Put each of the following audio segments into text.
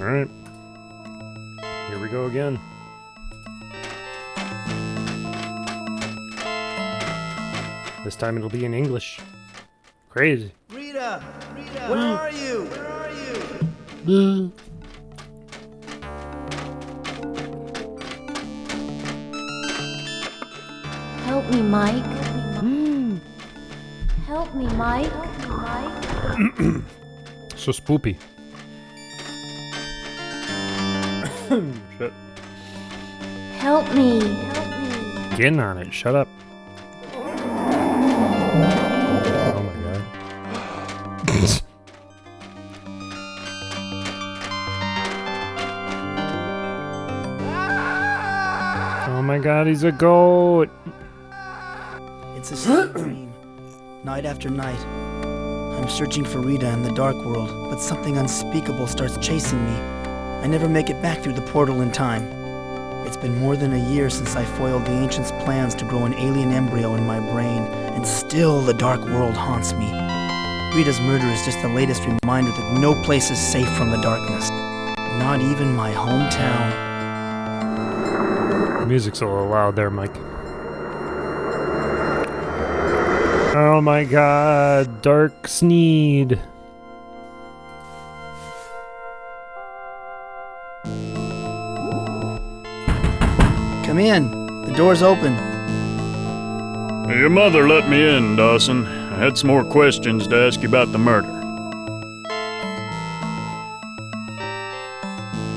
Alright. Here we go again. This time it'll be in English. Crazy. Rita! Where are you? Where are you? Help me, Mike. Help me, Mike. So spoopy. Shit. Help me. Getting on it. Shut up. Oh my god. Oh my god, he's a goat. It's a sad dream. Night after night. I'm searching for Rita in the dark world, but something unspeakable starts chasing me. I never make it back through the portal in time. It's been more than a year since I foiled the Ancient's plans to grow an alien embryo in my brain, and still the dark world haunts me. Rita's murder is just the latest reminder that no place is safe from the darkness. Not even my hometown. The music's a little loud there, Mike. Oh my god, Dark Sneed. Come in. The door's open. Your mother let me in, Dawson. I had some more questions to ask you about the murder.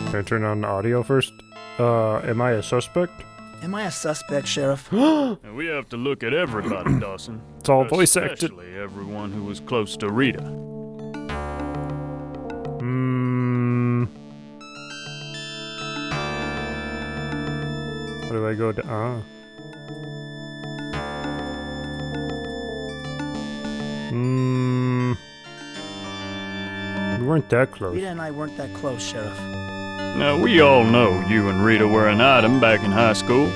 Can I turn on the audio first? Am I a suspect? Am I a suspect, Sheriff? Now, we have to look at everybody, Dawson. It's all voice acted. Especially everyone who was close to Rita. Where do I go to? We weren't that close. Rita and I weren't that close, Sheriff. Now, we all know you and Rita were an item back in high school.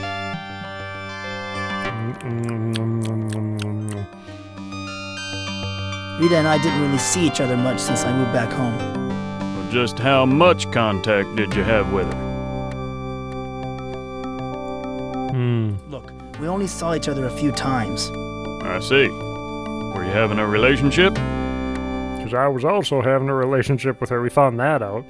Rita and I didn't really see each other much since I moved back home. Well, just how much contact did you have with her? Look, we only saw each other a few times. I see. Were you having a relationship? Because I was also having a relationship with her. We found that out.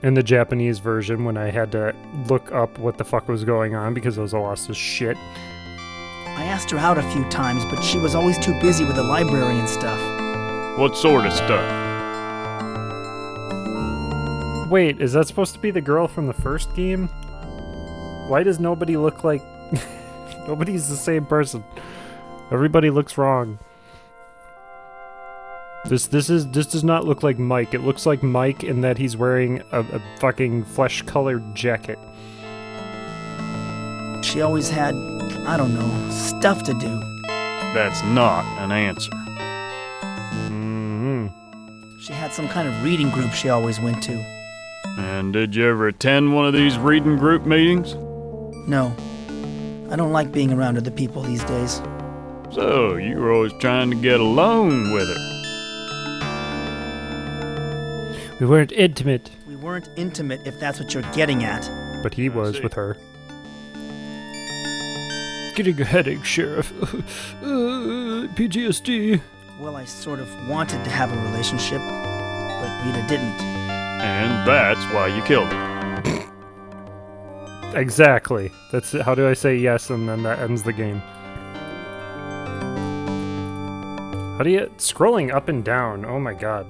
In the Japanese version, when I had to look up what the fuck was going on because I was lost as shit. I asked her out a few times, but she was always too busy with the library and stuff. What sort of stuff? Wait, is that supposed to be the girl from the first game? Why does nobody look like... Nobody's the same person. Everybody looks wrong. This does not look like Mike. It looks like Mike in that he's wearing a fucking flesh-colored jacket. She always had, I don't know, stuff to do. That's not an answer. She had some kind of reading group she always went to. And did you ever attend one of these reading group meetings? No. I don't like being around other people these days. So, you were always trying to get alone with her. We weren't intimate. We weren't intimate, if that's what you're getting at. But he was see. with her. Getting a headache, Sheriff. PTSD. Well, I sort of wanted to have a relationship, but Rita didn't. And that's why you killed her. Exactly. That's how do I say yes and then that ends the game. How do you... Scrolling up and down. Oh my god.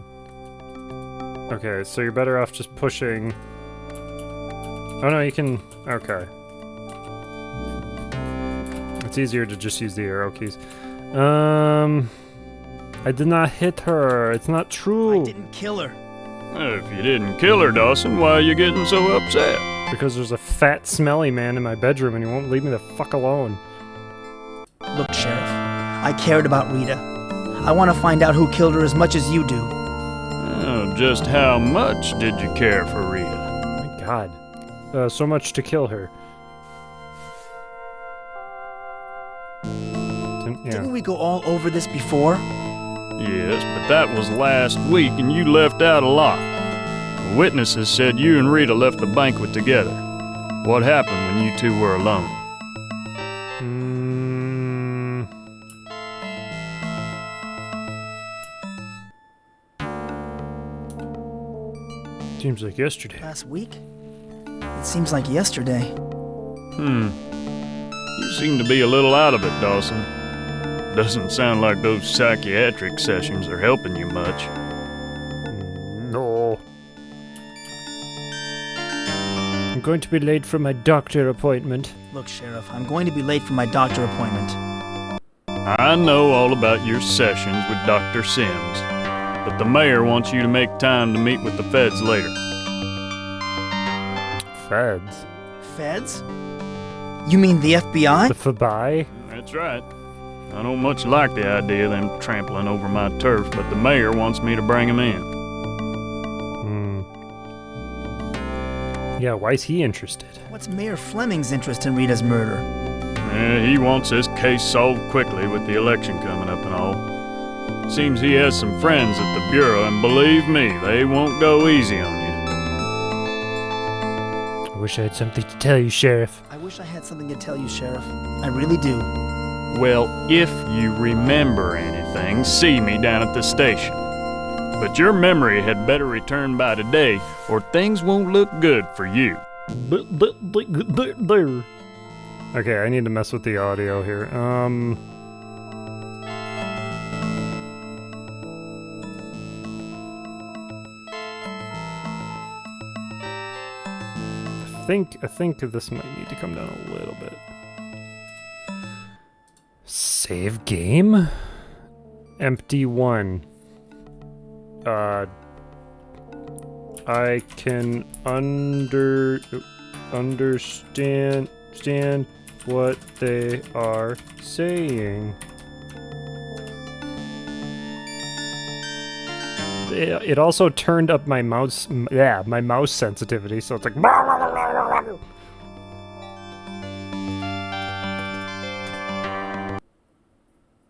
Okay, so you're better off just pushing... Oh no, you can... Okay. It's easier to just use the arrow keys. I did not hit her. It's not true. I didn't kill her. If you didn't kill her, Dawson, why are you getting so upset? Because there's a fat, smelly man in my bedroom and he won't leave me the fuck alone. Look, Sheriff, I cared about Rita. I want to find out who killed her as much as you do. Oh, just how much did you care for Rita? Oh my god. So much to kill her. Didn't we go all over this before? Yes, but that was last week and you left out a lot. Witnesses said you and Rita left the banquet together. What happened when you two were alone? Seems like yesterday. Last week? It seems like yesterday. You seem to be a little out of it, Dawson. Doesn't sound like those psychiatric sessions are helping you much. No. I'm going to be late for my doctor appointment. Look, Sheriff, I'm going to be late for my doctor appointment. I know all about your sessions with Dr. Sims, but the mayor wants you to make time to meet with the feds later. Feds? Feds? You mean the FBI? The FBI? That's right. I don't much like the idea of them trampling over my turf, but the mayor wants me to bring them in. Yeah, why is he interested? What's Mayor Fleming's interest in Rita's murder? He wants this case solved quickly with the election coming up and all. Seems he has some friends at the Bureau, and believe me, they won't go easy on you. I wish I had something to tell you, Sheriff. I wish I had something to tell you, Sheriff. I really do. Well, if you remember anything, see me down at the station. But your memory had better return by today, or things won't look good for you. Okay, I need to mess with the audio here. I think this might need to come down a little bit. Save game? Empty one. I can understand what they are saying. It also turned up my mouse sensitivity, so it's like.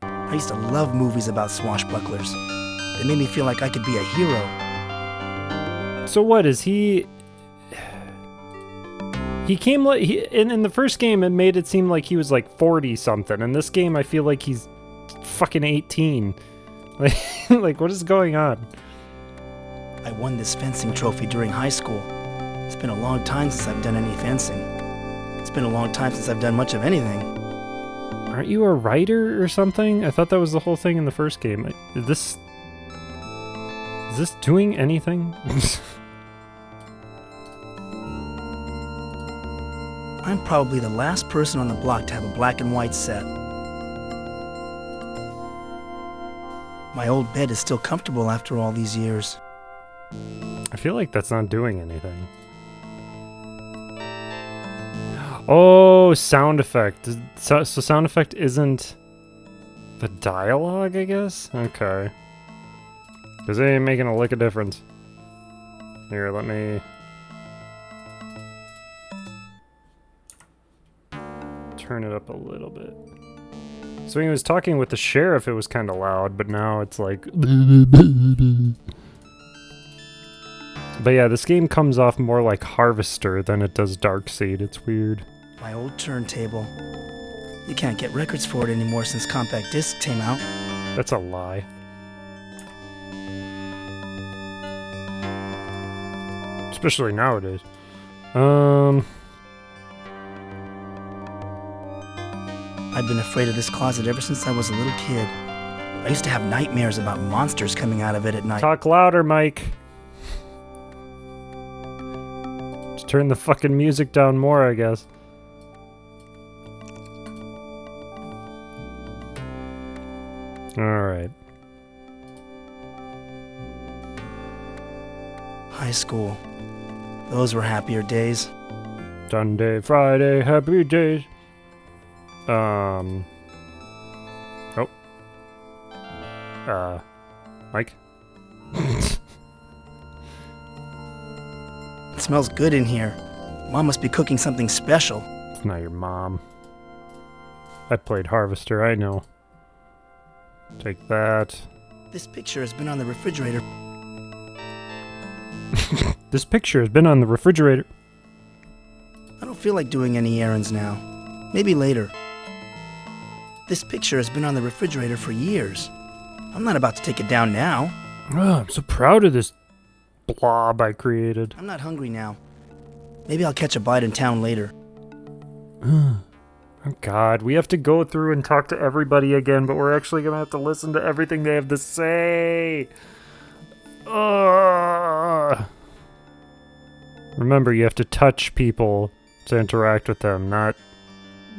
I used to love movies about swashbucklers. They made me feel like I could be a hero. So what is he? He came like in the first game. It made it seem like he was like 40 something. In this game, I feel like he's fucking 18. Like what is going on? I won this fencing trophy during high school. It's been a long time since I've done any fencing. It's been a long time since I've done much of anything. Aren't you a writer or something? I thought that was the whole thing in the first game. Is this doing anything? I'm probably the last person on the block to have a black and white set. My old bed is still comfortable after all these years. I feel like that's not doing anything. Oh, sound effect. So sound effect isn't the dialogue, I guess? Okay. Because it ain't making a lick of difference. Here, let me... turn it up a little bit. So when he was talking with the sheriff, it was kind of loud, but now it's like... But yeah, this game comes off more like Harvester than it does Darkseid. It's weird. My old turntable. You can't get records for it anymore since compact discs came out. That's a lie. Especially nowadays. I've been afraid of this closet ever since I was a little kid. I used to have nightmares about monsters coming out of it at night. Talk louder, Mike. Just turn the fucking music down more, I guess. Alright. High school. Those were happier days. Sunday, Friday, happy days. Mike? It smells good in here. Mom must be cooking something special. It's not your mom. I played Harvester, I know. Take that. This picture has been on the refrigerator. This picture has been on the refrigerator. I don't feel like doing any errands now. Maybe later. This picture has been on the refrigerator for years. I'm not about to take it down now. Oh, I'm so proud of this blob I created. I'm not hungry now. Maybe I'll catch a bite in town later. Oh God, we have to go through and talk to everybody again, but we're actually gonna have to listen to everything they have to say. Remember, you have to touch people to interact with them, not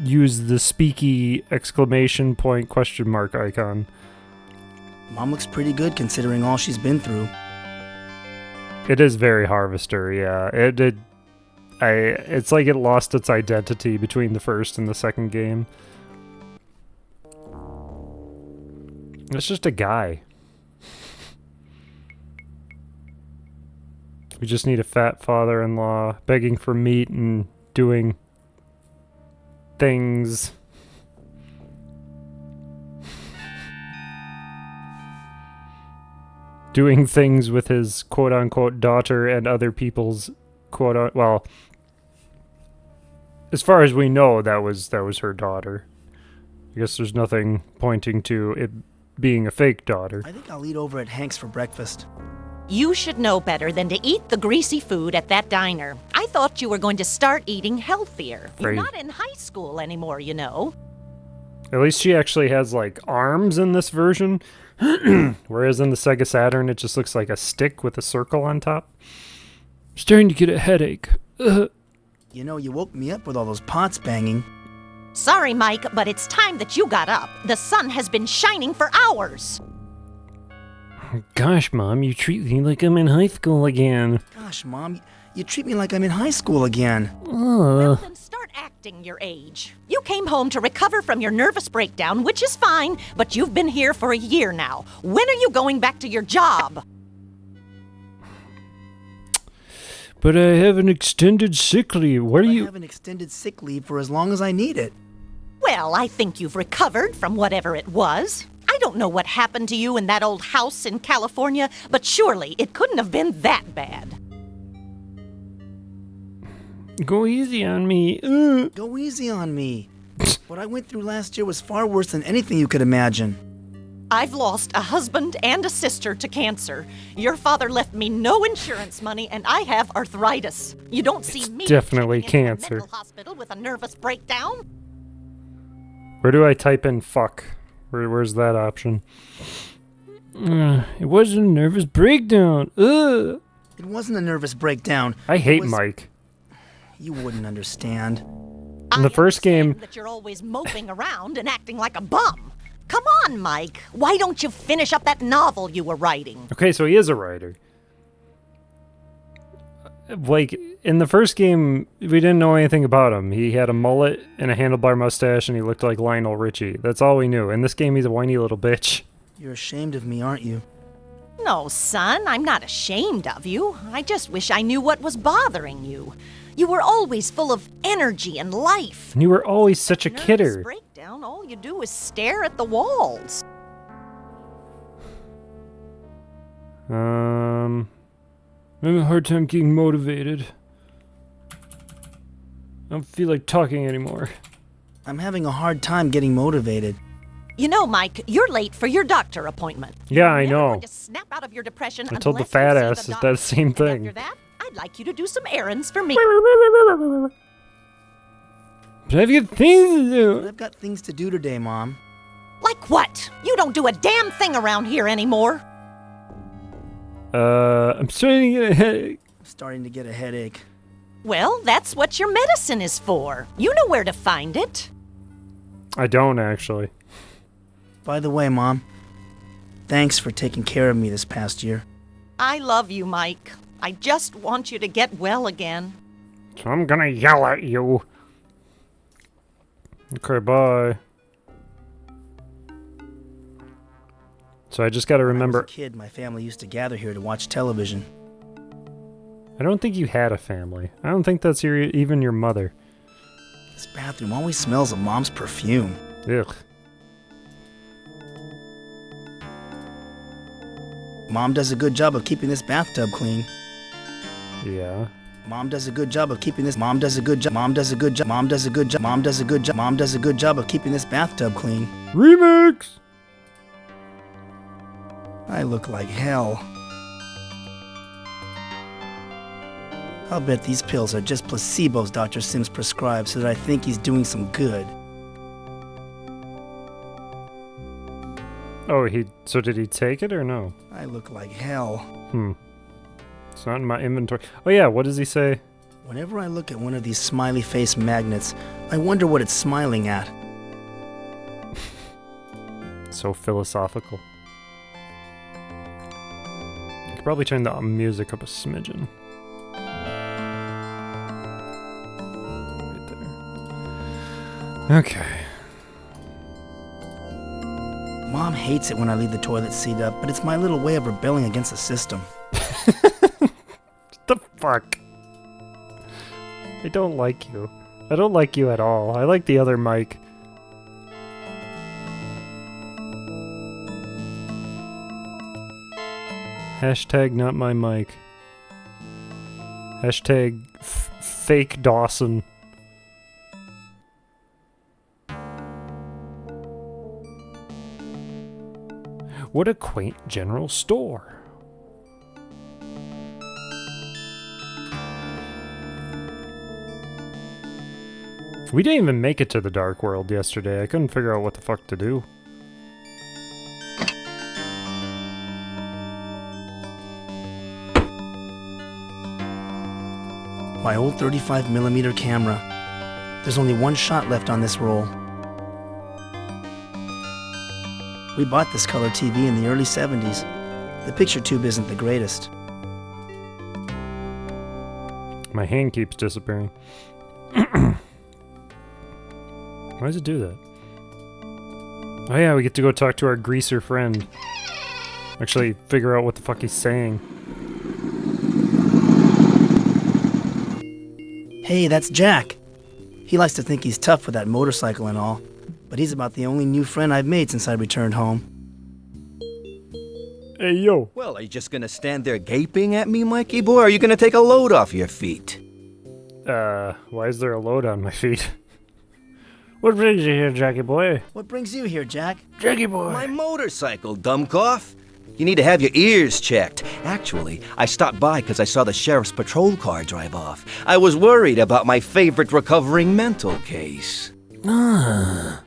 use the speaky exclamation point question mark icon. Mom looks pretty good considering all she's been through. It is very Harvester, yeah. It's like it lost its identity between the first and the second game. It's just a guy. We just need a fat father-in-law begging for meat and doing things. Doing things with his quote-unquote daughter and other people's well, as far as we know, that was her daughter. I guess there's nothing pointing to it being a fake daughter. I think I'll eat over at Hank's for breakfast. You should know better than to eat the greasy food at that diner. I thought you were going to start eating healthier. You're not in high school anymore, you know. At least she actually has, like, arms in this version. Whereas in the Sega Saturn, it just looks like a stick with a circle on top. I'm starting to get a headache. You know, you woke me up with all those pots banging. Sorry, Mike, but it's time that you got up. The sun has been shining for hours. Gosh, Mom, you treat me like I'm in high school again. Gosh, Mom, you treat me like I'm in high school again. Well, then start acting your age. You came home to recover from your nervous breakdown, which is fine, but you've been here for a year now. When are you going back to your job? But I have an extended sick leave. What are you... I have an extended sick leave for as long as I need it. Well, I think you've recovered from whatever it was. I don't know what happened to you in that old house in California, but surely it couldn't have been that bad. Go easy on me. Go easy on me. What I went through last year was far worse than anything you could imagine. I've lost a husband and a sister to cancer. Your father left me no insurance money, and I have arthritis. You don't see me definitely checking into a cancer. mental hospital with a nervous breakdown. Where do I type in fuck? Where's that option? It wasn't a nervous breakdown. Ugh. It wasn't a nervous breakdown. I hate Mike. You wouldn't understand. In the first game... that you're always moping around and acting like a bum. Come on, Mike. Why don't you finish up that novel you were writing? Okay, so he is a writer. Like, in the first game, we didn't know anything about him. He had a mullet and a handlebar mustache, and he looked like Lionel Richie. That's all we knew. In this game, he's a whiny little bitch. You're ashamed of me, aren't you? No, son, I'm not ashamed of you. I just wish I knew what was bothering you. You were always full of energy and life. And you were always such a Nervous kidder. breakdown, all you do is stare at the walls. I'm having a hard time getting motivated. I don't feel like talking anymore. I'm having a hard time getting motivated. You know, Mike, you're late for your doctor appointment. Yeah, I You're never know. going to snap out of your depression I told the unless fat you see ass the that the same doctor. thing. And after that, I'd like you to do some errands for me. But I've got things to But do. I've got things to do today, Mom. Like what? You don't do a damn thing around here anymore. I'm starting to get a headache. I'm starting to get a headache. Well, that's what your medicine is for. You know where to find it. I don't, actually. By the way, Mom, thanks for taking care of me this past year. I love you, Mike. I just want you to get well again. So I'm gonna yell at you. Okay, bye. So I just gotta When I remember... was a kid, my family used to gather here to watch television. I don't think you had a family. I don't think that's even your mother. This bathroom always smells of Mom's perfume. Ugh. Mom does a good job of keeping this bathtub clean. Yeah. Mom does a good job of keeping this. Mom does a good job. Mom does a good job. Mom does a good job. Mom does a good job. Mom does a good job of keeping this bathtub clean. Remix! I look like hell. I'll bet these pills are just placebos Dr. Sims prescribed so that I think he's doing some good. Oh, so did he take it or no? I look like hell. It's not in my inventory. Oh yeah, what does he say? Whenever I look at one of these smiley face magnets, I wonder what it's smiling at. So philosophical. I could probably turn the music up a smidgen. Right there. Okay. Mom hates it when I leave the toilet seat up, but it's my little way of rebelling against the system. The fuck? I don't like you. I don't like you at all. I like the other Mike. Hashtag not my mic. Hashtag fake Dawson. What a quaint general store. We didn't even make it to the Dark World yesterday. I couldn't figure out what the fuck to do. My old 35mm camera. There's only one shot left on this roll. We bought this color TV in the early 70s. The picture tube isn't the greatest. My hand keeps disappearing. Why does it do that? Oh yeah, we get to go talk to our greaser friend. Actually, figure out what the fuck he's saying. Hey, that's Jack. He likes to think he's tough with that motorcycle and all, but he's about the only new friend I've made since I returned home. Hey, yo. Well, are you just gonna stand there gaping at me, Mikey boy, or are you gonna take a load off your feet? Why is there a load on my feet? What brings you here, Jackie boy? What brings you here, Jack? Jackie boy. My motorcycle, dumbcoff. You need to have your ears checked. Actually, I stopped by because I saw the sheriff's patrol car drive off. I was worried about my favorite recovering mental case. Don't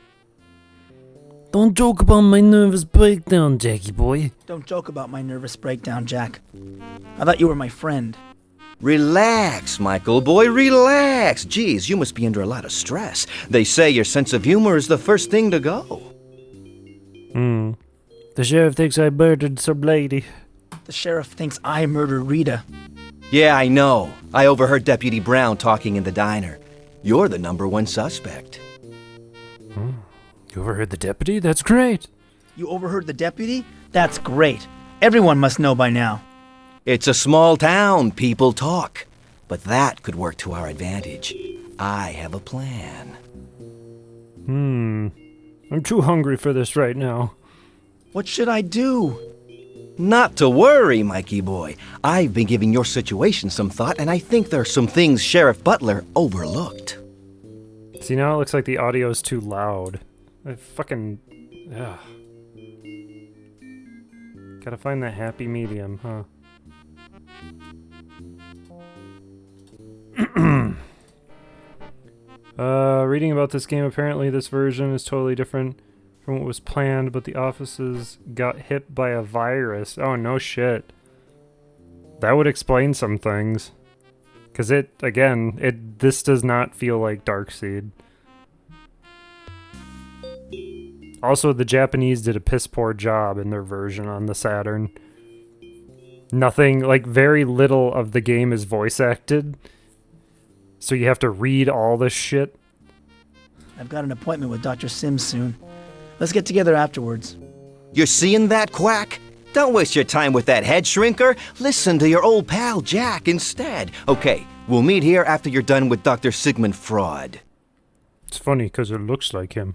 joke about my nervous breakdown, Jackie boy. Don't joke about my nervous breakdown, Jack. I thought you were my friend. Relax, Michael boy, relax. Geez, you must be under a lot of stress. They say your sense of humor is the first thing to go. The sheriff thinks I murdered some lady. The sheriff thinks I murdered Rita. Yeah, I know. I overheard Deputy Brown talking in the diner. You're the #1 suspect. You overheard the deputy? That's great. You overheard the deputy? That's great. Everyone must know by now. It's a small town, people talk. But that could work to our advantage. I have a plan. I'm too hungry for this right now. What should I do? Not to worry, Mikey boy. I've been giving your situation some thought, and I think there are some things Sheriff Butler overlooked. See, now it looks like the audio's too loud. I fucking... Ugh. Gotta find that happy medium, huh? Reading about this game, apparently this version is totally different from what was planned, but the offices got hit by a virus. Oh, no shit. That would explain some things. Because this does not feel like Darkseid. Also, the Japanese did a piss poor job in their version on the Saturn. Nothing, like very little of the game is voice acted. So you have to read all this shit. I've got an appointment with Dr. Sims soon. Let's get together afterwards. You're seeing that, Quack? Don't waste your time with that head shrinker. Listen to your old pal Jack instead. Okay, we'll meet here after you're done with Dr. Sigmund Fraud. It's funny because it looks like him.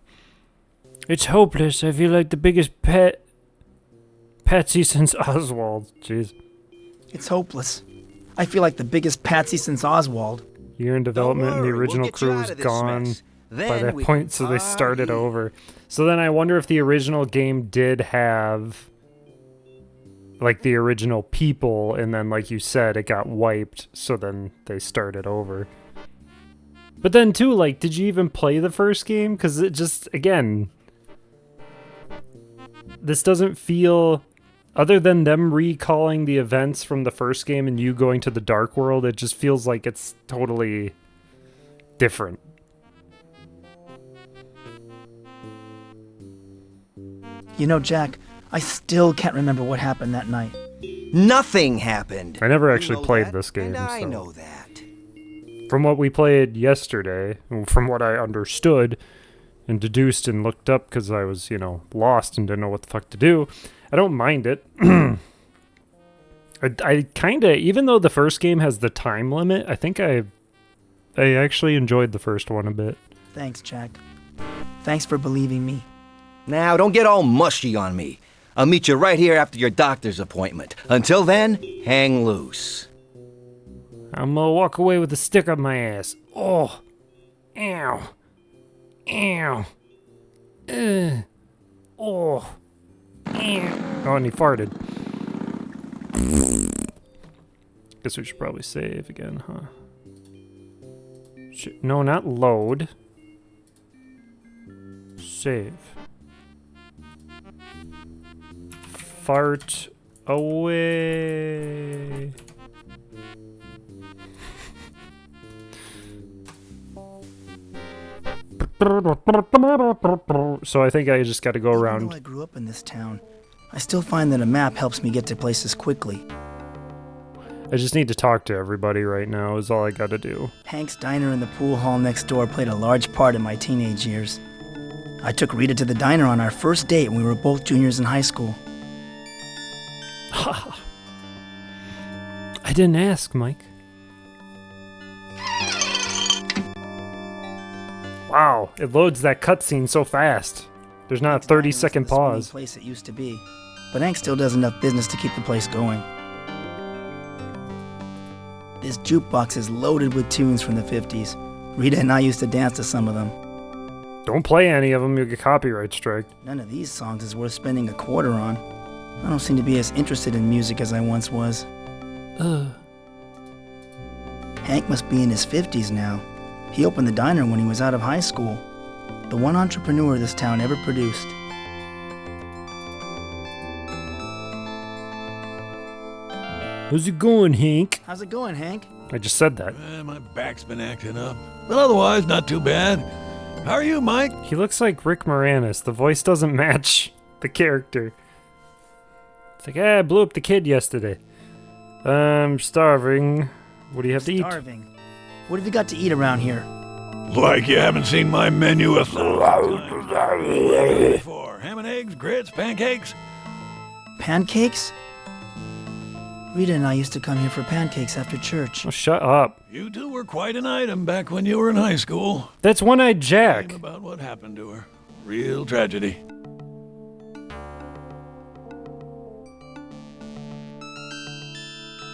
It's hopeless. I feel like the biggest patsy since Oswald. Jeez. It's hopeless. I feel like the biggest patsy since Oswald. Year in development and the worry, we'll original get you crew out was of this gone mess. by Then that we point, can so they started party. over. So then I wonder if the original game did have like the original people, and then like you said, it got wiped, so then they started over. But then too, like, did you even play the first game? Because it just, again, this doesn't feel, other than them recalling the events from the first game and you going to the Dark World, it just feels like it's totally different. You know, Jack, I still can't remember what happened that night. Nothing happened. I never You actually know played that, this game, and I so. know that. From what we played yesterday, and from what I understood and deduced and looked up because I was, you know, lost and didn't know what the fuck to do, I don't mind it. I kind of, even though the first game has the time limit, I think I actually enjoyed the first one a bit. Thanks, Jack. Thanks for believing me. Now, don't get all mushy on me. I'll meet you right here after your doctor's appointment. Until then, hang loose. I'm gonna walk away with a stick up my ass. Oh. Ow. Ow. Oh. Ow. Oh, and he farted. Guess we should probably save again, huh? No, not load. Save. Fart away. So I think I just got to go Even around. though I grew up in this town, I still find that a map helps me get to places quickly. I just need to talk to everybody right now is all I got to do. Hank's diner in the pool hall next door played a large part in my teenage years. I took Rita to the diner on our first date when we were both juniors in high school. I didn't ask, Mike. Wow, it loads that cutscene so fast. There's not a Hank's Diner was 30-second the swinging pause. place it used to be, but Hank still does enough business to keep the place going. This jukebox is loaded with tunes from the 50s. Rita and I used to dance to some of them. Don't play any of them, you'll get copyright strike. None of these songs is worth spending a quarter on. I don't seem to be as interested in music as I once was. Hank must be in his 50s now. He opened the diner when he was out of high school. The one entrepreneur this town ever produced. How's it going, Hank? How's it going, Hank? I just said that. My back's been acting up, but otherwise not too bad. How are you, Mike? He looks like Rick Moranis. The voice doesn't match the character. It's like, I blew up the kid yesterday. I'm starving. What do you have to eat? Starving. What have you got to eat around here? Like you haven't seen my menu 1,000 times before. Ham and eggs, grits, pancakes. Pancakes? Rita and I used to come here for pancakes after church. Oh, shut up. You two were quite an item back when you were in high school. That's One-Eyed Jack. Shame about what happened to her. Real tragedy.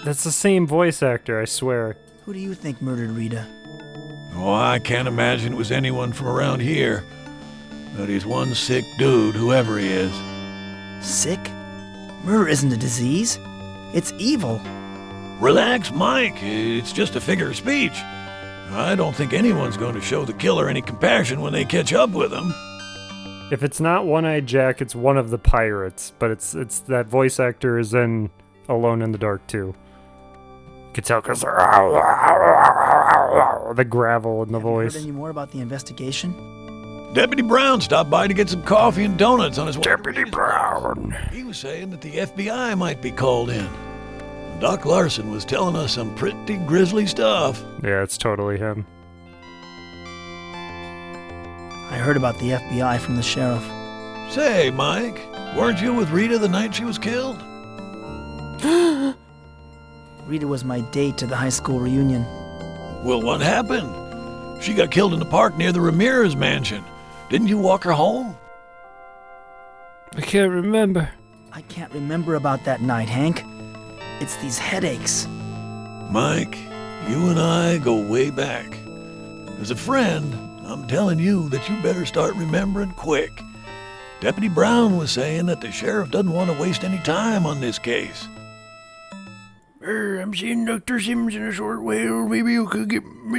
That's the same voice actor, I swear. Who do you think murdered Rita? Oh, I can't imagine it was anyone from around here. But he's one sick dude, whoever he is. Sick? Murder isn't a disease. It's evil. Relax, Mike. It's just a figure of speech. I don't think anyone's going to show the killer any compassion when they catch up with him. If it's not One-Eyed Jack, it's one of the pirates. But it's that voice actor is in Alone in the Dark too. You can tell because the gravel in the Haven't voice. heard any more about the investigation? Deputy Brown stopped by to get some coffee and donuts on his way. Deputy Brown. He was saying that the FBI might be called in. Doc Larson was telling us some pretty grisly stuff. Yeah, it's totally him. I heard about the FBI from the sheriff. Say, Mike, weren't you with Rita the night she was killed? Rita was my date to the high school reunion. Well, what happened? She got killed in the park near the Ramirez mansion. Didn't you walk her home? I can't remember. I can't remember about that night, Hank. It's these headaches. Mike, you and I go way back. As a friend, I'm telling you that you better start remembering quick. Deputy Brown was saying that the sheriff doesn't want to waste any time on this case. I'm seeing Dr. Sims in a short while. Maybe you could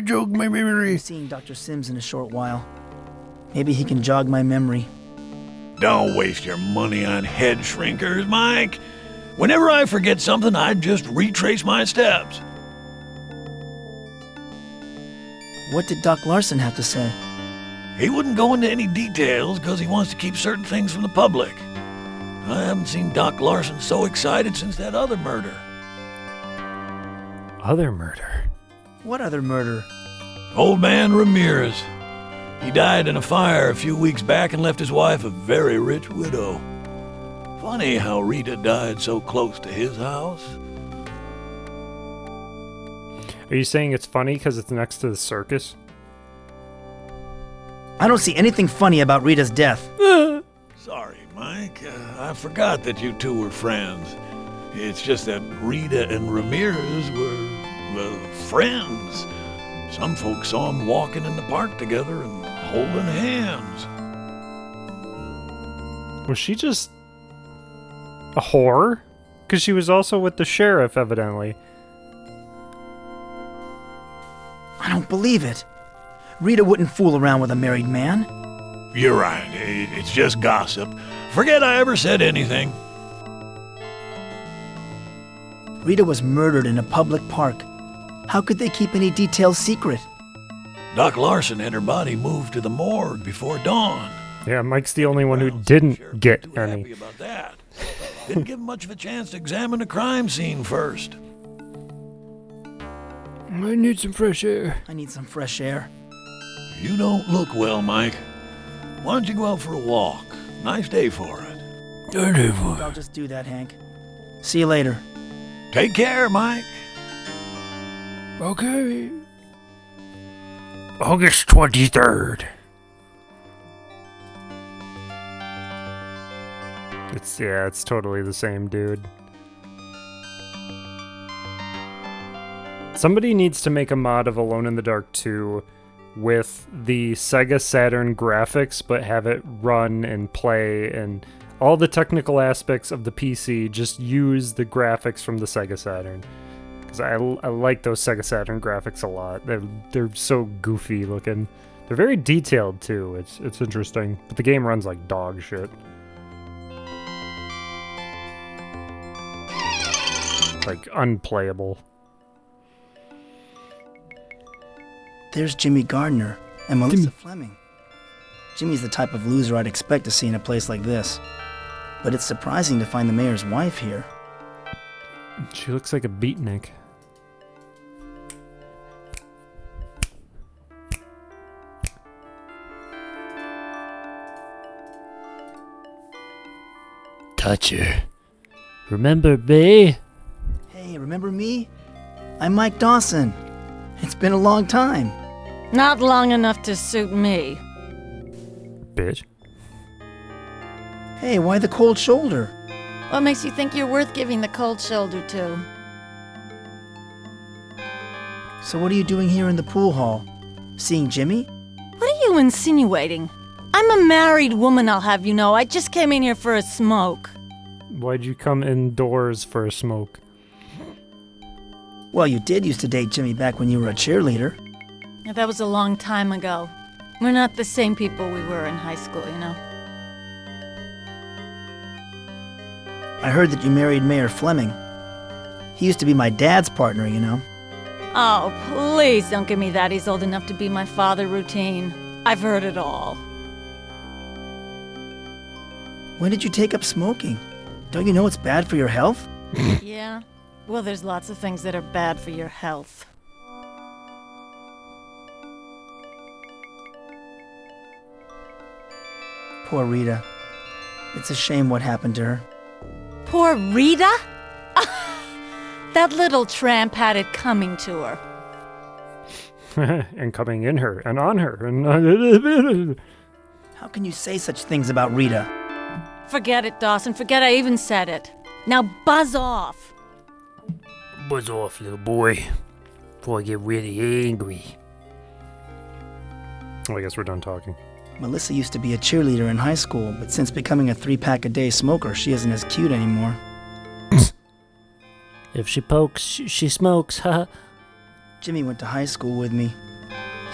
jog my memory. I'm seeing Dr. Sims in a short while. Maybe he can jog my memory. Don't waste your money on head shrinkers, Mike. Whenever I forget something, I just retrace my steps. What did Doc Larson have to say? He wouldn't go into any details because he wants to keep certain things from the public. I haven't seen Doc Larson so excited since that other murder. Other murder? What other murder? Old man Ramirez. He died in a fire a few weeks back and left his wife a very rich widow. Funny how Rita died so close to his house. Are you saying it's funny because it's next to the circus? I don't see anything funny about Rita's death. Sorry, Mike. I forgot that you two were friends. It's just that Rita and Ramirez were, well, friends. Some folks saw them walking in the park together and holding hands. Was she just a whore? Because she was also with the sheriff, evidently. I don't believe it. Rita wouldn't fool around with a married man. You're right. It's just gossip. Forget I ever said anything. Rita was murdered in a public park. How could they keep any details secret? Doc Larson had her body moved to the morgue before dawn. Yeah, Mike's the only one who Brown said the didn't sheriff get wasn't too any. happy about that. Didn't give him much of a chance to examine the crime scene first. I need some fresh air. I need some fresh air. You don't look well, Mike. Why don't you go out for a walk? Nice day for it. I'll just do that, Hank. See you later. Take care, Mike. Okay. August 23rd. It's totally the same dude. Somebody needs to make a mod of Alone in the Dark 2 with the Sega Saturn graphics, but have it run and play and all the technical aspects of the PC, just use the graphics from the Sega Saturn. Because I like those Sega Saturn graphics a lot. They're so goofy looking. They're very detailed too. It's interesting. But the game runs like dog shit. Like unplayable. There's Jimmy Gardner and Melissa Fleming. Jimmy's the type of loser I'd expect to see in a place like this. But it's surprising to find the mayor's wife here. She looks like a beatnik. Touch her. Remember me? Hey, remember me? I'm Mike Dawson. It's been a long time. Not long enough to suit me. Bitch. Hey, why the cold shoulder? What makes you think you're worth giving the cold shoulder to? So what are you doing here in the pool hall? Seeing Jimmy? What are you insinuating? I'm a married woman, I'll have you know. I just came in here for a smoke. Why'd you come indoors for a smoke? Well, you did used to date Jimmy back when you were a cheerleader. That was a long time ago. We're not the same people we were in high school, you know. I heard that you married Mayor Fleming. He used to be my dad's partner, you know. Oh, please don't give me that. He's old enough to be my father routine. I've heard it all. When did you take up smoking? Don't you know it's bad for your health? Yeah? Well, there's lots of things that are bad for your health. Poor Rita. It's a shame what happened to her. Poor Rita? That little tramp had it coming to her. And coming in her and on her and How can you say such things about Rita? Forget it, Dawson. Forget I even said it. Now buzz off. Buzz off, little boy, before I get really angry. Well, I guess we're done talking. Melissa used to be a cheerleader in high school, but since becoming a 3-pack-a-day smoker, she isn't as cute anymore. If she pokes, she smokes, haha. Jimmy went to high school with me.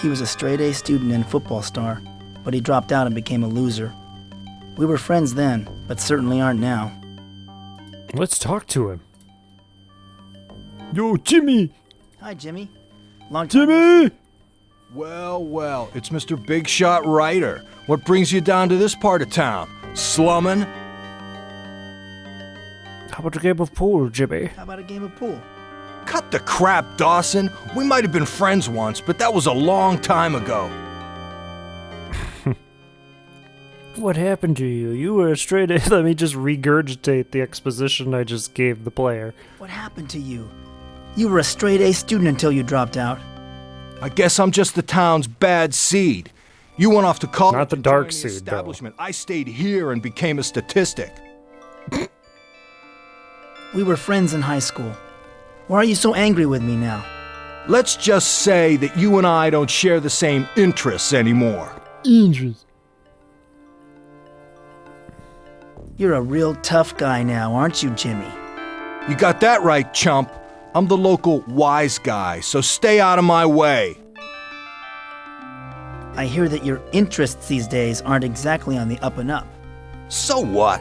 He was a straight-A student and football star, but he dropped out and became a loser. We were friends then, but certainly aren't now. Let's talk to him. Yo, Jimmy! Hi, Jimmy. Long time. Jimmy! Well, well, it's Mr. Big Shot Ryder. What brings you down to this part of town? Slummin'? How about a game of pool, Jimmy? How about a game of pool? Cut the crap, Dawson. We might have been friends once, but that was a long time ago. What happened to you? You were a straight A. Let me just regurgitate the exposition I just gave the player. What happened to you? You were a straight-A student until you dropped out. I guess I'm just the town's bad seed. You went off to college. Not the and dark joined the seed, though. establishment. I stayed here and became a statistic. We were friends in high school. Why are you so angry with me now? Let's just say that you and I don't share the same interests anymore. Interests. You're a real tough guy now, aren't you, Jimmy? You got that right, chump. I'm the local wise guy, so stay out of my way. I hear that your interests these days aren't exactly on the up and up. So what?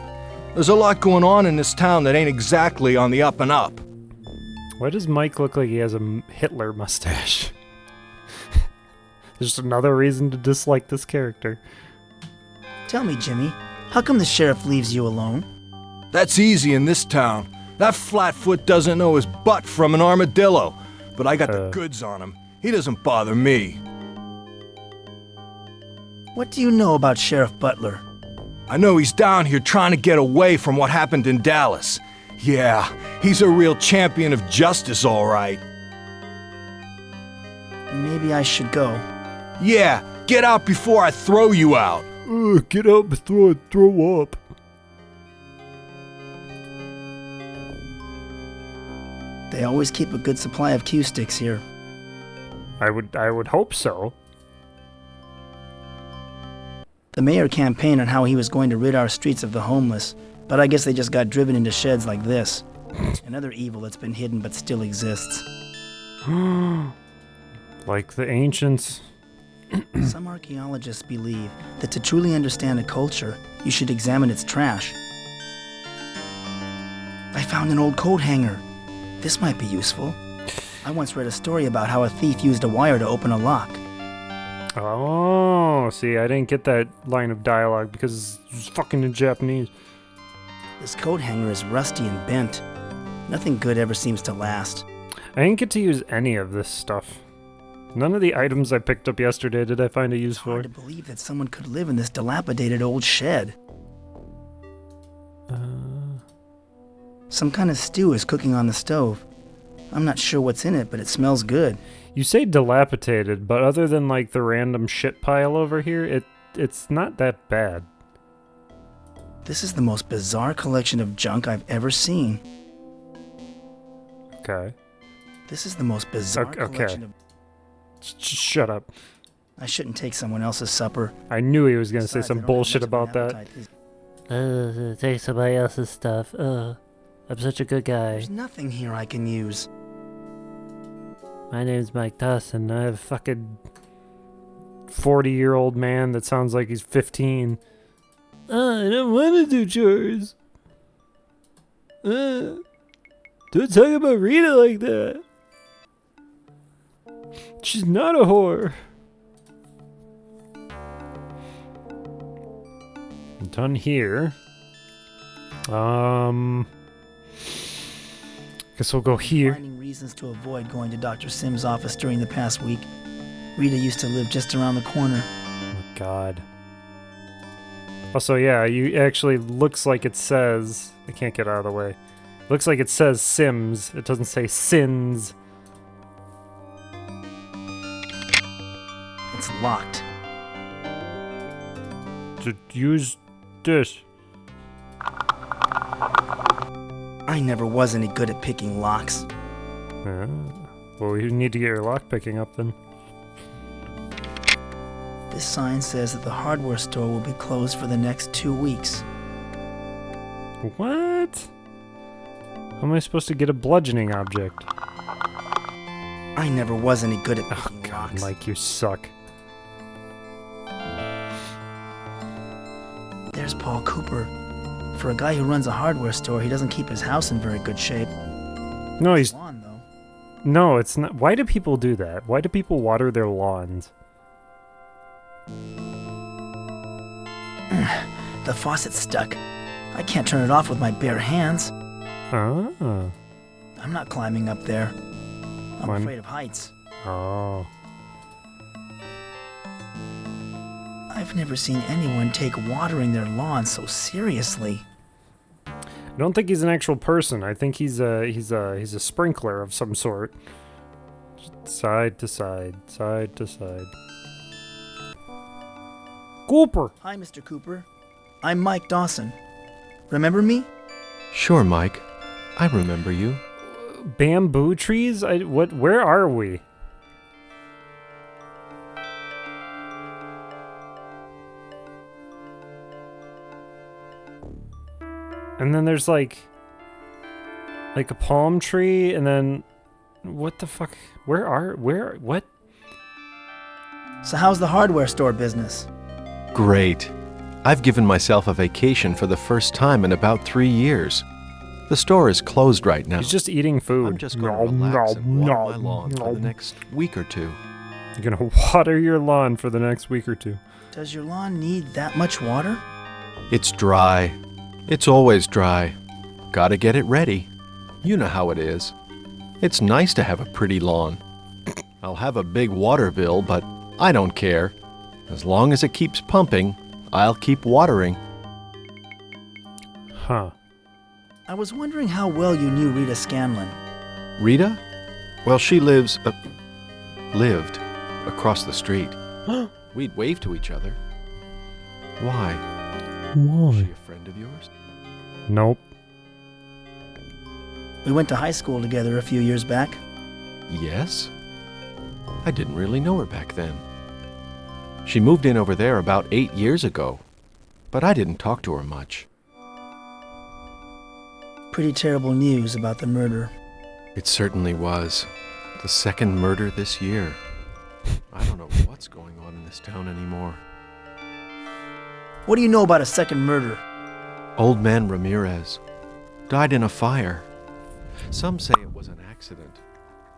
There's a lot going on in this town that ain't exactly on the up and up. Why does Mike look like he has a Hitler mustache? There's another reason to dislike this character. Tell me, Jimmy, how come the sheriff leaves you alone? That's easy in this town. That flatfoot doesn't know his butt from an armadillo, but I got the goods on him. He doesn't bother me. What do you know about Sheriff Butler? I know he's down here trying to get away from what happened in Dallas. Yeah, he's a real champion of justice, all right. Maybe I should go. Yeah, get out before I throw you out. Get out before I throw up. They always keep a good supply of cue sticks here. I would hope so. The mayor campaigned on how he was going to rid our streets of the homeless, but I guess they just got driven into sheds like this. Another evil that's been hidden but still exists. Like the ancients. Some archaeologists believe that to truly understand a culture, you should examine its trash. I found an old coat hanger. This might be useful. I once read a story about how a thief used a wire to open a lock. Oh, see, I didn't get that line of dialogue because it's fucking in Japanese. This coat hanger is rusty and bent. Nothing good ever seems to last. I didn't get to use any of this stuff. None of the items I picked up yesterday did I find a use It's for. hard to believe that someone could live in this dilapidated old shed. Some kind of stew is cooking on the stove. I'm not sure what's in it, but it smells good. You say dilapidated, but other than like the random shit pile over here, it's not that bad. This is the most bizarre collection of junk I've ever seen. Okay. This is the most bizarre Okay. collection of... Shut up. I shouldn't take someone else's supper. I knew he was gonna say Besides, some I don't have bullshit much of an about that. appetite. Take somebody else's stuff. I'm such a good guy. There's nothing here I can use. My name's Mike Dawson. I have a fucking 40-year-old man that sounds like he's 15. I don't want to do chores. Don't talk about Rita like that. She's not a whore. I'm done here. Guess we'll go here. Finding reasons to avoid going to Dr. Sim's office during the past week. Rita used to live just around the corner. Oh my god. Also, yeah, you actually looks like it says... I can't get out of the way. Looks like it says Sims. It doesn't say Sins. It's locked. To use this. I never was any good at picking locks. Well, you need to get your lock picking up then. This sign says that the hardware store will be closed for the next 2 weeks. What? How am I supposed to get a bludgeoning object? I never was any good at Oh picking god, locks. Mike, you suck. There's Paul Cooper. For a guy who runs a hardware store, he doesn't keep his house in very good shape. No, he's... Lawn, though. No, it's not. Why do people do that? Why do people water their lawns? The faucet's stuck. I can't turn it off with my bare hands. Oh. I'm not climbing up there. I'm One. afraid of heights. Oh. I've never seen anyone take watering their lawn so seriously. I don't think he's an actual person. I think he's a sprinkler of some sort. Side to side, side to side. Cooper. Hi, Mr. Cooper. I'm Mike Dawson. Remember me? Sure, Mike. I remember you. Bamboo trees? Where are we? And then there's like a palm tree, and then what the fuck? What? So how's the hardware store business? Great. I've given myself a vacation for the first time in about 3 years. The store is closed right now. He's just eating food. I'm just going to relax and water my lawn for the next week or two. You're gonna water your lawn for the next week or two. Does your lawn need that much water? It's dry. It's always dry. Gotta get it ready. You know how it is. It's nice to have a pretty lawn. I'll have a big water bill, but I don't care. As long as it keeps pumping, I'll keep watering. Huh. I was wondering how well you knew Rita Scanlon. Rita? Well, she lived across the street. We'd wave to each other. Why? Is she a friend of yours? Nope. We went to high school together a few years back. Yes? I didn't really know her back then. She moved in over there about 8 years ago, but I didn't talk to her much. Pretty terrible news about the murder. It certainly was. The second murder this year. I don't know what's going on in this town anymore. What do you know about a second murder? Old man Ramirez died in a fire. Some say it was an accident,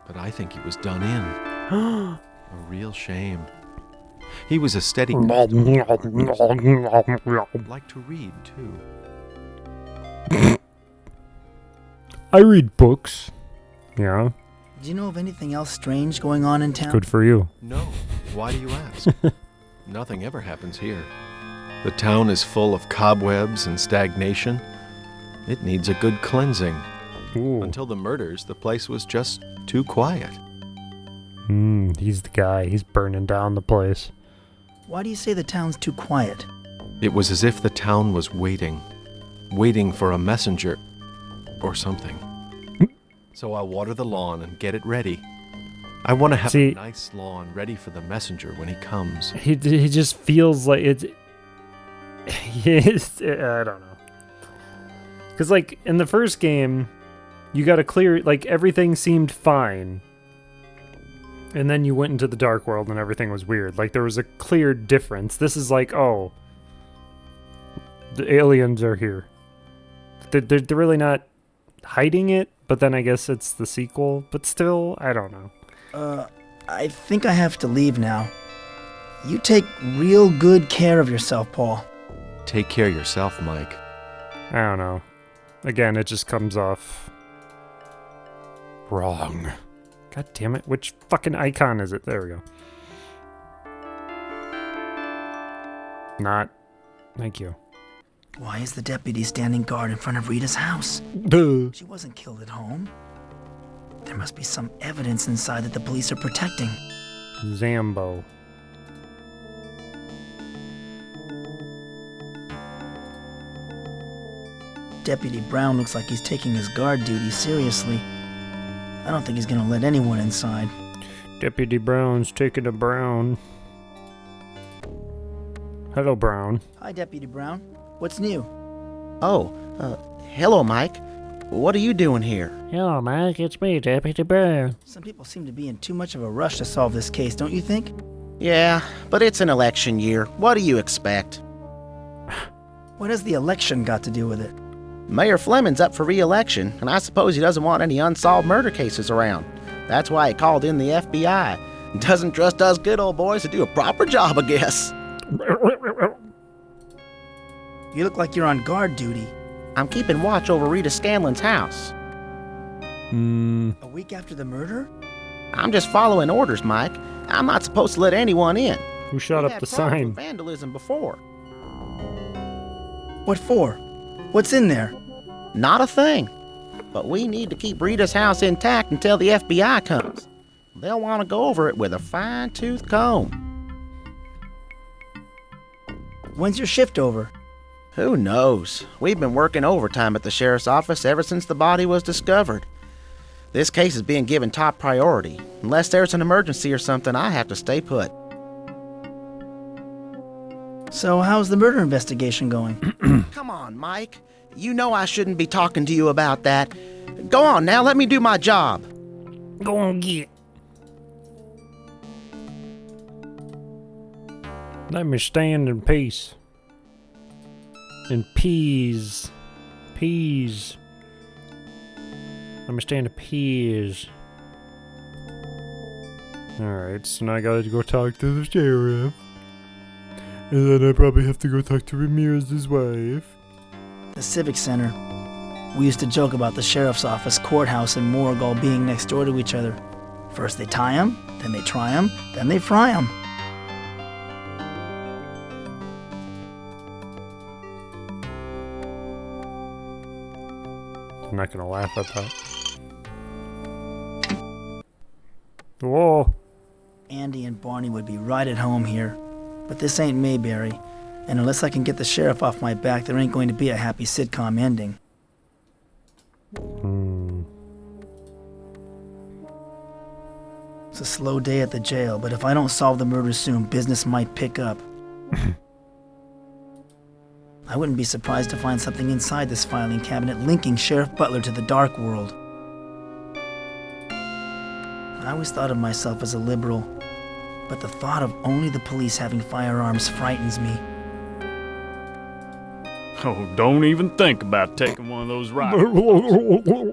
but I think he was done in. A real shame. He was a steady customer. Liked to read, too. I read books. Yeah. Do you know of anything else strange going on in town? Good for you. No. Why do you ask? Nothing ever happens here. The town is full of cobwebs and stagnation. It needs a good cleansing. Ooh. Until the murders, the place was just too quiet. He's the guy. He's burning down the place. Why do you say the town's too quiet? It was as if the town was waiting for a messenger or something. So I water the lawn and get it ready. I want to have a nice lawn ready for the messenger when he comes. He just feels like it's... I don't know. Because, like, in the first game, you got to clear... Like, everything seemed fine. And then you went into the dark world and everything was weird. Like, there was a clear difference. This is like, oh... The aliens are here. They're really not hiding it, but then I guess it's the sequel. But still, I don't know. I think I have to leave now. You take real good care of yourself, Paul. Take care of yourself, Mike. I don't know. Again, it just comes off wrong. God damn it. Which fucking icon is it? There we go. Not. Thank you. Why is the deputy standing guard in front of Rita's house? Duh. She wasn't killed at home. There must be some evidence inside that the police are protecting. Zambo. Deputy Brown looks like he's taking his guard duty seriously. I don't think he's gonna let anyone inside. Deputy Brown's taking a Brown. Hello, Brown. Hi, Deputy Brown. What's new? Oh, hello, Mike. What are you doing here? Hello, Mike. It's me, Deputy Brown. Some people seem to be in too much of a rush to solve this case, don't you think? Yeah, but it's an election year. What do you expect? What has the election got to do with it? Mayor Fleming's up for re-election, and I suppose he doesn't want any unsolved murder cases around. That's why he called in the FBI. Doesn't trust us good old boys to do a proper job, I guess. You look like you're on guard duty. I'm keeping watch over Rita Scanlon's house. A week after the murder? I'm just following orders, Mike. I'm not supposed to let anyone in. Who shot We've up had the problems sign? with vandalism before. What for? What's in there? Not a thing. But we need to keep Rita's house intact until the FBI comes. They'll want to go over it with a fine-tooth comb. When's your shift over? Who knows? We've been working overtime at the sheriff's office ever since the body was discovered. This case is being given top priority. Unless there's an emergency or something, I have to stay put. So how's the murder investigation going? Come on, Mike. You know I shouldn't be talking to you about that. Go on now, let me do my job. Go on, get. Let me stand in peace. In peas. Peas. Let me stand in peas. Alright, so now I gotta go talk to the sheriff. And then I probably have to go talk to Ramirez's wife. The Civic Center. We used to joke about the sheriff's office, courthouse, and morgue all being next door to each other. First they tie 'em, then they try 'em, then they fry 'em. I'm not gonna laugh at that. Whoa. Andy and Barney would be right at home here. But this ain't Mayberry, and unless I can get the sheriff off my back, there ain't going to be a happy sitcom ending. It's a slow day at the jail, but if I don't solve the murder soon, business might pick up. I wouldn't be surprised to find something inside this filing cabinet linking Sheriff Butler to the dark world. I always thought of myself as a liberal, but the thought of only the police having firearms frightens me. Oh, don't even think about taking one of those rifles.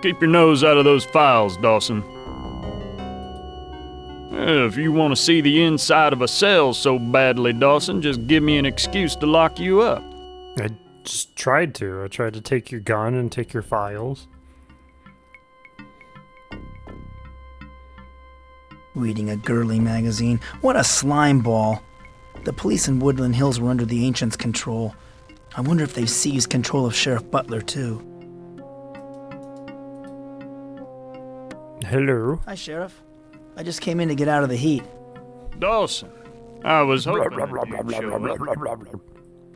Keep your nose out of those files, Dawson. If you want to see the inside of a cell so badly, Dawson, just give me an excuse to lock you up. I just tried to. I tried to take your gun and take your files. Reading a girly magazine. What a slime ball. The police in Woodland Hills were under the Ancients' control. I wonder if they've seized control of Sheriff Butler, too. Hello? Hi, Sheriff. I just came in to get out of the heat. Dawson, I was hoping that you'd show up.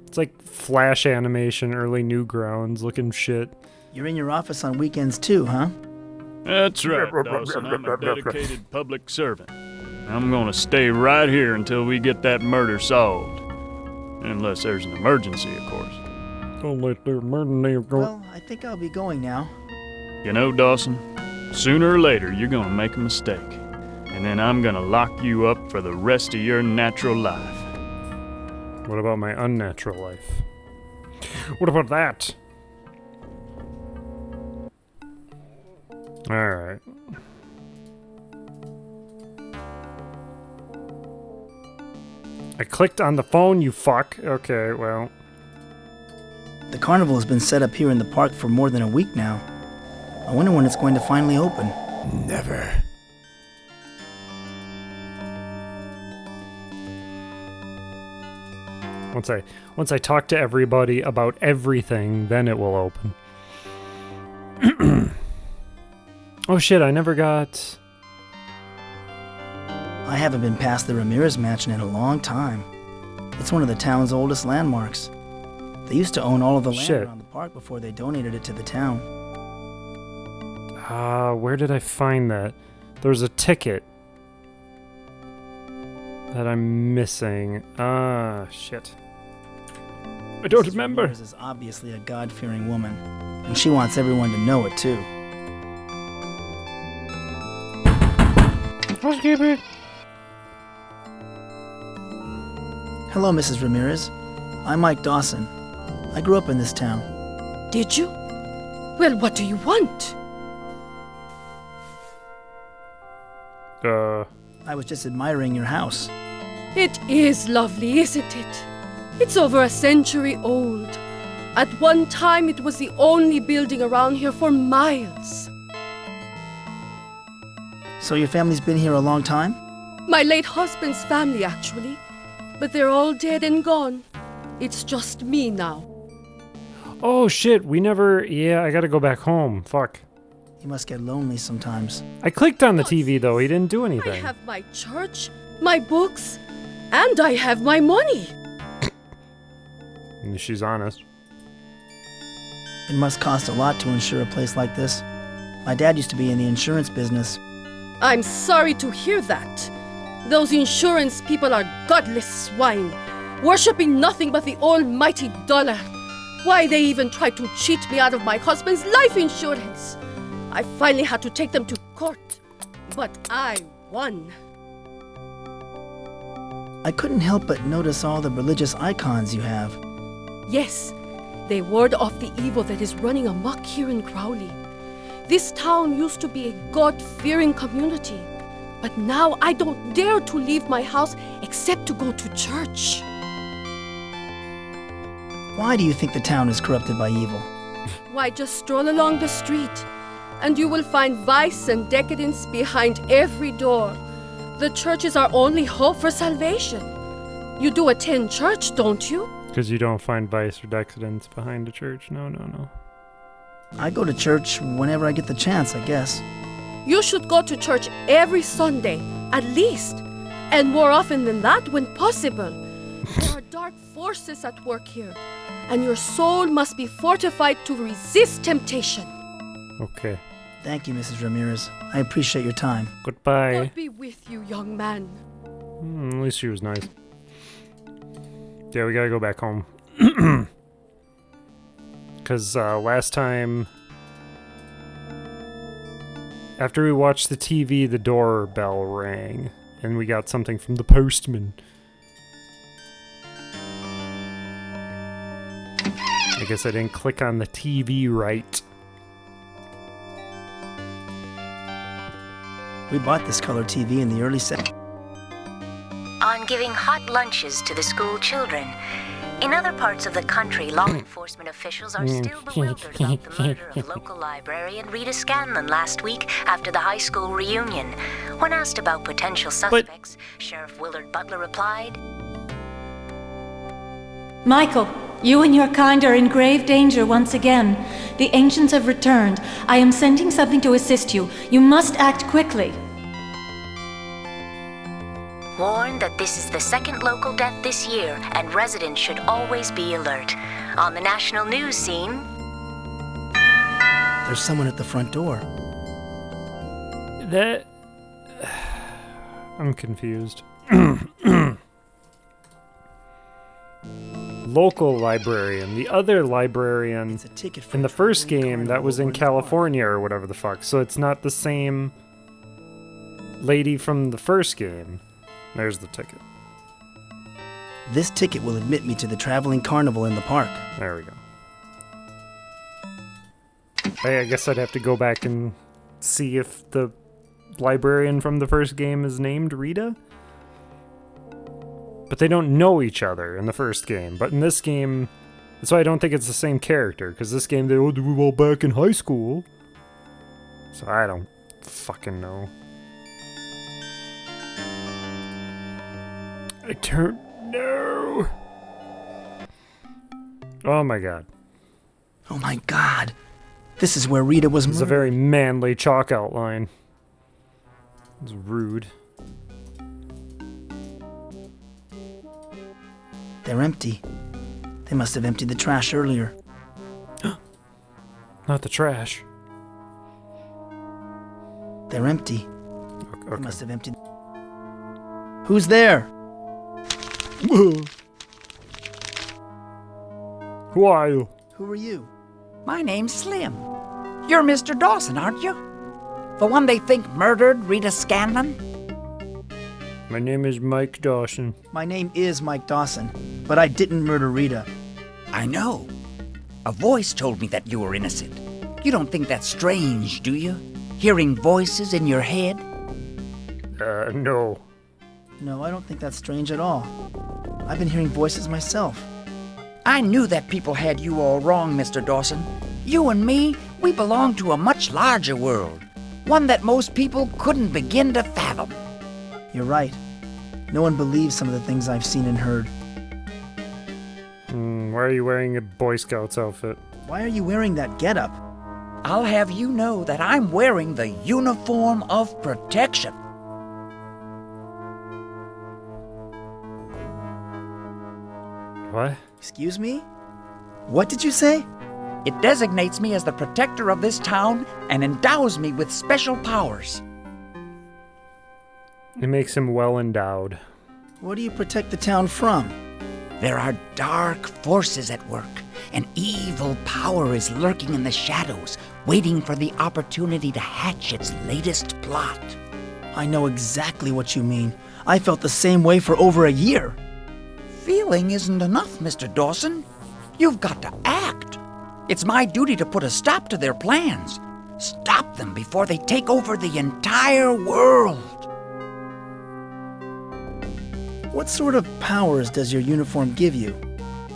It's like Flash animation, early Newgrounds looking shit. You're in your office on weekends, too, huh? That's right, Dawson. I'm a dedicated public servant. I'm gonna stay right here until we get that murder solved. Unless there's an emergency, of course. Don't let their murder go. Well, I think I'll be going now. You know, Dawson, sooner or later you're gonna make a mistake. And then I'm gonna lock you up for the rest of your natural life. What about my unnatural life? What about that? Alright. I clicked on the phone, you fuck. Okay, well. The carnival has been set up here in the park for more than a week now. I wonder when it's going to finally open. Never. Once I talk to everybody about everything, then it will open. Oh shit, I never got... I haven't been past the Ramirez Mansion in a long time. It's one of the town's oldest landmarks. They used to own all of the land Shit. around the park before they donated it to the town. Where did I find that? There's a ticket that I'm missing. Shit. I don't remember. Ramirez is obviously a God-fearing woman, and she wants everyone to know it too. Housekeeping. Hello, Mrs. Ramirez. I'm Mike Dawson. I grew up in this town. Did you? Well, what do you want? I was just admiring your house. It is lovely, isn't it? It's over a century old. At one time, it was the only building around here for miles. So your family's been here a long time? My late husband's family, actually. But they're all dead and gone. It's just me now. Oh shit, we never... Yeah, I gotta go back home. Fuck. You must get lonely sometimes. I clicked on the TV though, he didn't do anything. I have my church, my books, and I have my money. She's honest. It must cost a lot to insure a place like this. My dad used to be in the insurance business. I'm sorry to hear that. Those insurance people are godless swine, worshipping nothing but the almighty dollar. Why, they even tried to cheat me out of my husband's life insurance. I finally had to take them to court, but I won. I couldn't help but notice all the religious icons you have. Yes, they ward off the evil that is running amok here in Crowley. This town used to be a God-fearing community, but now I don't dare to leave my house except to go to church. Why do you think the town is corrupted by evil? Why, just stroll along the street, and you will find vice and decadence behind every door. The church is our only hope for salvation. You do attend church, don't you? Because you don't find vice or decadence behind a church. No. I go to church whenever I get the chance, I guess. You should go to church every Sunday, at least. And more often than that when possible. There are dark forces at work here, and your soul must be fortified to resist temptation. Okay. Thank you, Mrs. Ramirez. I appreciate your time. Goodbye. God be with you, young man. At least she was nice. Yeah, we gotta go back home. Because last time, after we watched the TV, the doorbell rang, and we got something from the postman. I guess I didn't click on the TV right. We bought this color TV in the early 70s. On giving hot lunches to the school children. In other parts of the country, law enforcement officials are still bewildered about the murder of local librarian Rita Scanlon last week after the high school reunion. When asked about potential suspects, Sheriff Willard Butler replied, Michael, you and your kind are in grave danger once again. The ancients have returned. I am sending something to assist you. You must act quickly. Warned that this is the second local death this year, and residents should always be alert. On the national news scene... There's someone at the front door. That... I'm confused. Local librarian. The other librarian in the first game that was in California or whatever the fuck. So it's not the same lady from the first game. There's the ticket. This ticket will admit me to the traveling carnival in the park. There we go. Hey, I guess I'd have to go back and see if the librarian from the first game is named Rita. But they don't know each other in the first game. But in this game, that's why I don't think it's the same character. Because this game, they were all back in high school. So I don't fucking know. I don't know. Oh my god. Oh my god. This is where Rita was murdered. It's a very manly chalk outline. It's rude. They're empty. They must have emptied the trash earlier. Not the trash. They're empty. Okay. They must have emptied. Who's there? Who are you? Who are you? My name's Slim. You're Mr. Dawson, aren't you? The one they think murdered Rita Scanlon? My name is Mike Dawson. My name is Mike Dawson, but I didn't murder Rita. I know. A voice told me that you were innocent. You don't think that's strange, do you? Hearing voices in your head? No. No, I don't think that's strange at all. I've been hearing voices myself. I knew that people had you all wrong, Mr. Dawson. You and me, we belong to a much larger world. One that most people couldn't begin to fathom. You're right. No one believes some of the things I've seen and heard. Why are you wearing a Boy Scout's outfit? Why are you wearing that getup? I'll have you know that I'm wearing the uniform of protection. What? Excuse me? What did you say? It designates me as the protector of this town and endows me with special powers. It makes him well endowed. What do you protect the town from? There are dark forces at work. An evil power is lurking in the shadows, waiting for the opportunity to hatch its latest plot. I know exactly what you mean. I felt the same way for over a year. Feeling isn't enough, Mr. Dawson. You've got to act. It's my duty to put a stop to their plans. Stop them before they take over the entire world. What sort of powers does your uniform give you?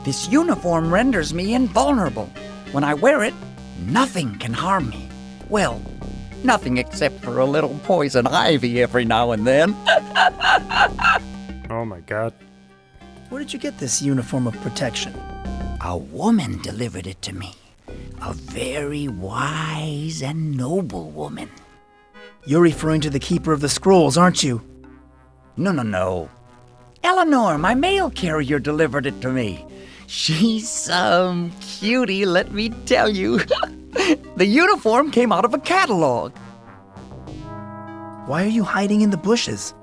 This uniform renders me invulnerable. When I wear it, nothing can harm me. Well, nothing except for a little poison ivy every now and then. Oh my god. Where did you get this uniform of protection? A woman delivered it to me. A very wise and noble woman. You're referring to the Keeper of the Scrolls, aren't you? No. Eleanor, my mail carrier, delivered it to me. She's some cutie, let me tell you. The uniform came out of a catalog. Why are you hiding in the bushes?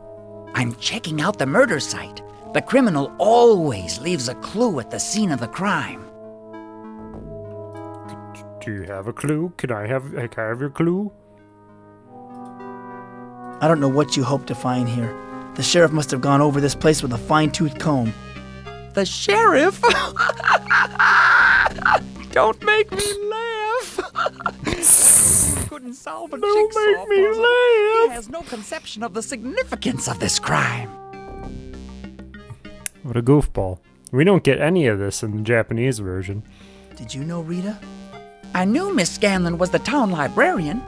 I'm checking out the murder site. The criminal always leaves a clue at the scene of the crime. Do you have a clue? Can I have your clue? I don't know what you hope to find here. The sheriff must have gone over this place with a fine-tooth comb. The sheriff? Don't make me laugh. Couldn't solve a jigsaw Don't make me puzzle. laugh. He has no conception of the significance of this crime. What a goofball. We don't get any of this in the Japanese version. Did you know Rita? I knew Miss Scanlon was the town librarian.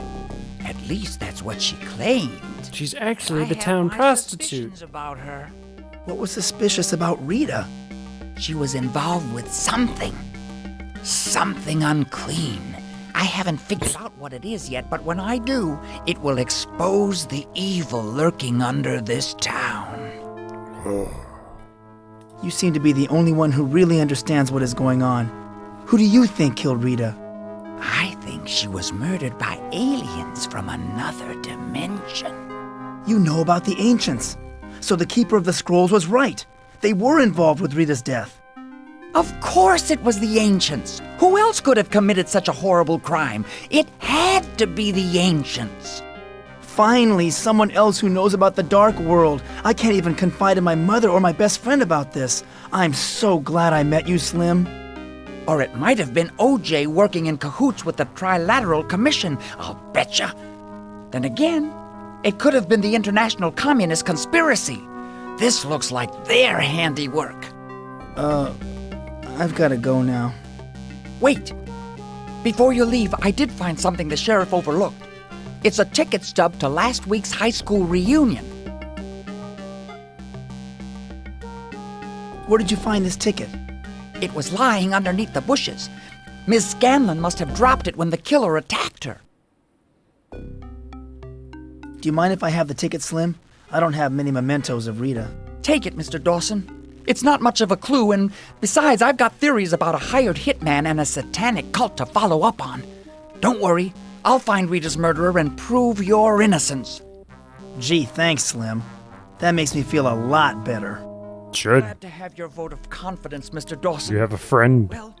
At least that's what she claimed. She's actually the town prostitute. About her. What was suspicious about Rita? She was involved with something. Something unclean. I haven't figured out what it is yet, but when I do, it will expose the evil lurking under this town. You seem to be the only one who really understands what is going on. Who do you think killed Rita? I think she was murdered by aliens from another dimension. You know about the ancients. So the Keeper of the Scrolls was right. They were involved with Rita's death. Of course it was the ancients. Who else could have committed such a horrible crime? It had to be the ancients. Finally, someone else who knows about the dark world. I can't even confide in my mother or my best friend about this. I'm so glad I met you, Slim. Or it might have been OJ working in cahoots with the Trilateral Commission, I'll betcha. Then again, it could have been the International Communist Conspiracy. This looks like their handiwork. I've got to go now. Wait. Before you leave, I did find something the sheriff overlooked. It's a ticket stub to last week's high school reunion. Where did you find this ticket? It was lying underneath the bushes. Miss Scanlon must have dropped it when the killer attacked her. Do you mind if I have the ticket, Slim? I don't have many mementos of Rita. Take it, Mr. Dawson. It's not much of a clue, and besides, I've got theories about a hired hitman and a satanic cult to follow up on. Don't worry, I'll find Rita's murderer and prove your innocence. Gee, thanks, Slim. That makes me feel a lot better. Should. Glad to have your vote of confidence, Mr. Dawson. You have a friend. Well,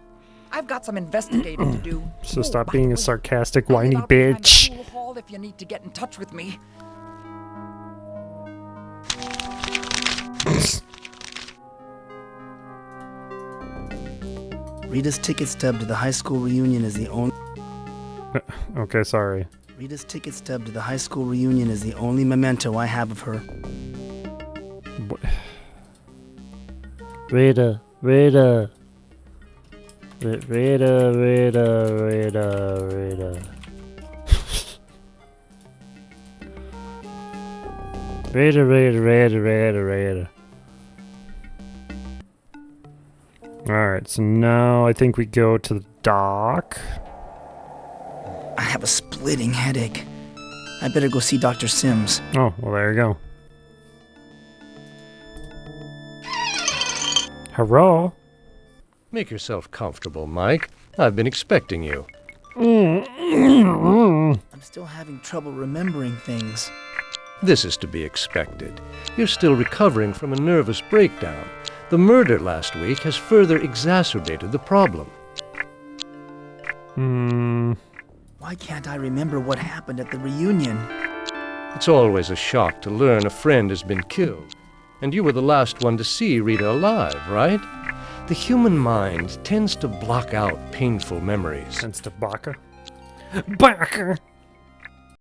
I've got some investigating to do. So stop being a sarcastic, whiny bitch. Pool hall if you need to get in touch with me. Rita's ticket stub to the high school reunion is the only... Okay, sorry. Rita's ticket stub to the high school reunion is the only memento I have of her. Rita. Rita. Rita. Alright, so now I think we go to the dock. I have a splitting headache. I better go see Dr. Sims. Oh, well, there you go. Hello? Make yourself comfortable, Mike. I've been expecting you. I'm still having trouble remembering things. This is to be expected. You're still recovering from a nervous breakdown. The murder last week has further exacerbated the problem. Why can't I remember what happened at the reunion? It's always a shock to learn a friend has been killed. And you were the last one to see Rita alive, right? The human mind tends to block out painful memories. Tends to block her? Block her!